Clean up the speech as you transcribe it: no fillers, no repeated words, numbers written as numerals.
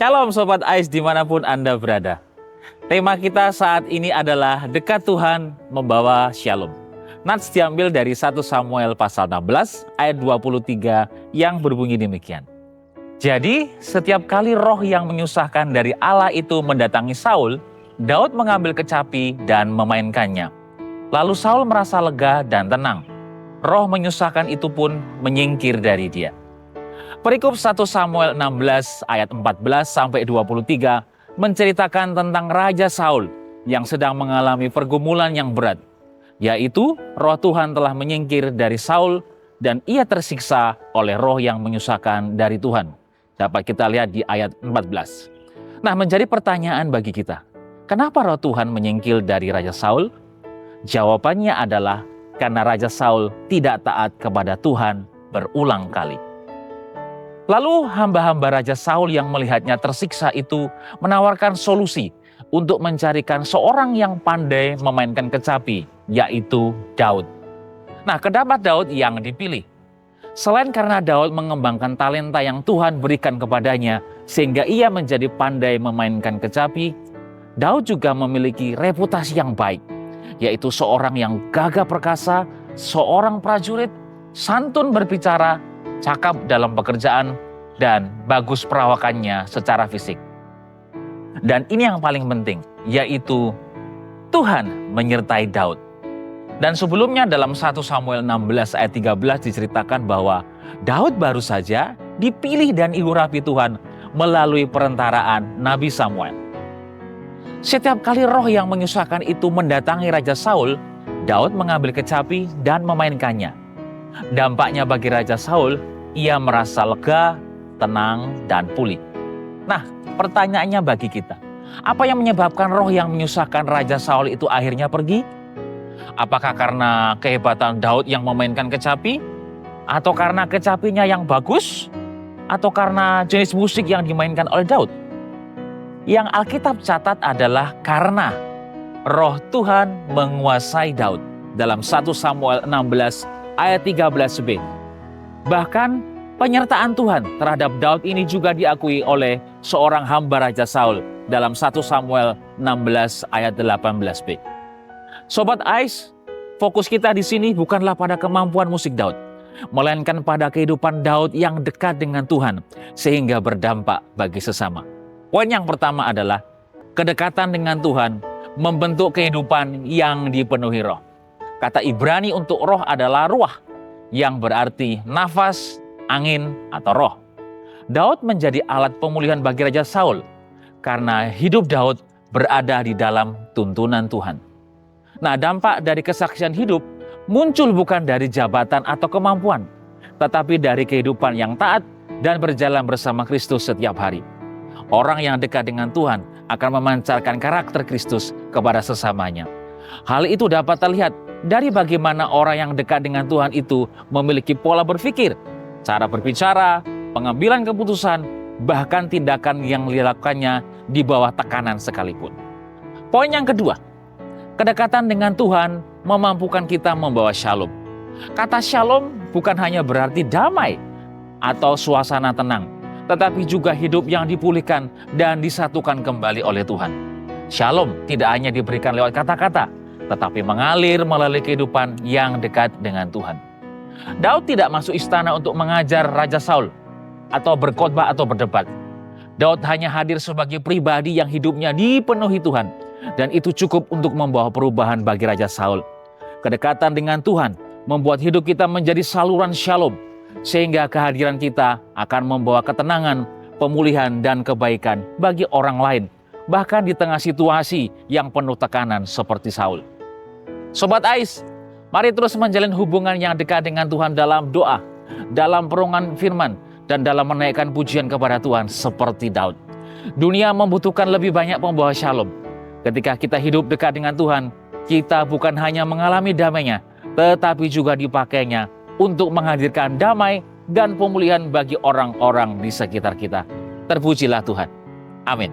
Shalom Sobat Ais dimanapun Anda berada. Tema kita saat ini adalah dekat Tuhan membawa shalom. Nats diambil dari 1 Samuel pasal 16 ayat 23 yang berbunyi demikian. Jadi setiap kali roh yang menyusahkan dari Allah itu mendatangi Saul, Daud mengambil kecapi dan memainkannya. Lalu Saul merasa lega dan tenang. Roh menyusahkan itu pun menyingkir dari dia. Perikop 1 Samuel 16 ayat 14 sampai 23 menceritakan tentang Raja Saul yang sedang mengalami pergumulan yang berat, yaitu roh Tuhan telah menyingkir dari Saul dan ia tersiksa oleh roh yang menyusahkan dari Tuhan. Dapat kita lihat di ayat 14. Nah, menjadi pertanyaan bagi kita, kenapa roh Tuhan menyingkir dari Raja Saul? Jawabannya adalah karena Raja Saul tidak taat kepada Tuhan berulang kali. Lalu hamba-hamba Raja Saul yang melihatnya tersiksa itu menawarkan solusi untuk mencarikan seorang yang pandai memainkan kecapi, yaitu Daud. Nah, kenapa Daud yang dipilih? Selain karena Daud mengembangkan talenta yang Tuhan berikan kepadanya sehingga ia menjadi pandai memainkan kecapi, Daud juga memiliki reputasi yang baik, yaitu seorang yang gagah perkasa, seorang prajurit, santun berbicara, cakap dalam pekerjaan, dan bagus perawakannya secara fisik. Dan ini yang paling penting, yaitu Tuhan menyertai Daud. Dan sebelumnya dalam 1 Samuel 16 ayat 13 diceritakan bahwa Daud baru saja dipilih dan diurapi Tuhan melalui perentaraan Nabi Samuel. Setiap kali roh yang menyusahkan itu mendatangi Raja Saul, Daud mengambil kecapi dan memainkannya. Dampaknya bagi Raja Saul, ia merasa lega, tenang, dan pulih. Nah, pertanyaannya bagi kita, apa yang menyebabkan roh yang menyusahkan Raja Saul itu akhirnya pergi? Apakah karena kehebatan Daud yang memainkan kecapi? Atau karena kecapinya yang bagus? Atau karena jenis musik yang dimainkan oleh Daud? Yang Alkitab catat adalah karena roh Tuhan menguasai Daud dalam 1 Samuel 16 ayat 13b. Bahkan penyertaan Tuhan terhadap Daud ini juga diakui oleh seorang hamba Raja Saul dalam 1 Samuel 16 ayat 18b. Sobat Ais, fokus kita di sini bukanlah pada kemampuan musik Daud, melainkan pada kehidupan Daud yang dekat dengan Tuhan sehingga berdampak bagi sesama. Poin yang pertama adalah kedekatan dengan Tuhan membentuk kehidupan yang dipenuhi roh. Kata Ibrani untuk roh adalah ruah, yang berarti nafas, angin, atau roh. Daud menjadi alat pemulihan bagi Raja Saul karena hidup Daud berada di dalam tuntunan Tuhan. Nah, dampak dari kesaksian hidup muncul bukan dari jabatan atau kemampuan, tetapi dari kehidupan yang taat dan berjalan bersama Kristus setiap hari. Orang yang dekat dengan Tuhan akan memancarkan karakter Kristus kepada sesamanya. Hal itu dapat terlihat dari bagaimana orang yang dekat dengan Tuhan itu memiliki pola berpikir, cara berbicara, pengambilan keputusan, bahkan tindakan yang dilakukannya di bawah tekanan sekalipun. Poin yang kedua, kedekatan dengan Tuhan memampukan kita membawa shalom. Kata shalom bukan hanya berarti damai atau suasana tenang, tetapi juga hidup yang dipulihkan dan disatukan kembali oleh Tuhan. Shalom tidak hanya diberikan lewat kata-kata, tetapi mengalir melalui kehidupan yang dekat dengan Tuhan. Daud tidak masuk istana untuk mengajar Raja Saul atau berkhotbah atau berdebat. Daud hanya hadir sebagai pribadi yang hidupnya dipenuhi Tuhan. Dan itu cukup untuk membawa perubahan bagi Raja Saul. Kedekatan dengan Tuhan membuat hidup kita menjadi saluran shalom, sehingga kehadiran kita akan membawa ketenangan, pemulihan, dan kebaikan bagi orang lain, bahkan di tengah situasi yang penuh tekanan seperti Saul. Sobat Ais, mari terus menjalin hubungan yang dekat dengan Tuhan dalam doa, dalam perenungan firman, dan dalam menaikkan pujian kepada Tuhan seperti Daud. Dunia membutuhkan lebih banyak pembawa shalom. Ketika kita hidup dekat dengan Tuhan, kita bukan hanya mengalami damai-Nya, tetapi juga dipakainya untuk menghadirkan damai dan pemulihan bagi orang-orang di sekitar kita. Terpujilah Tuhan. Amin.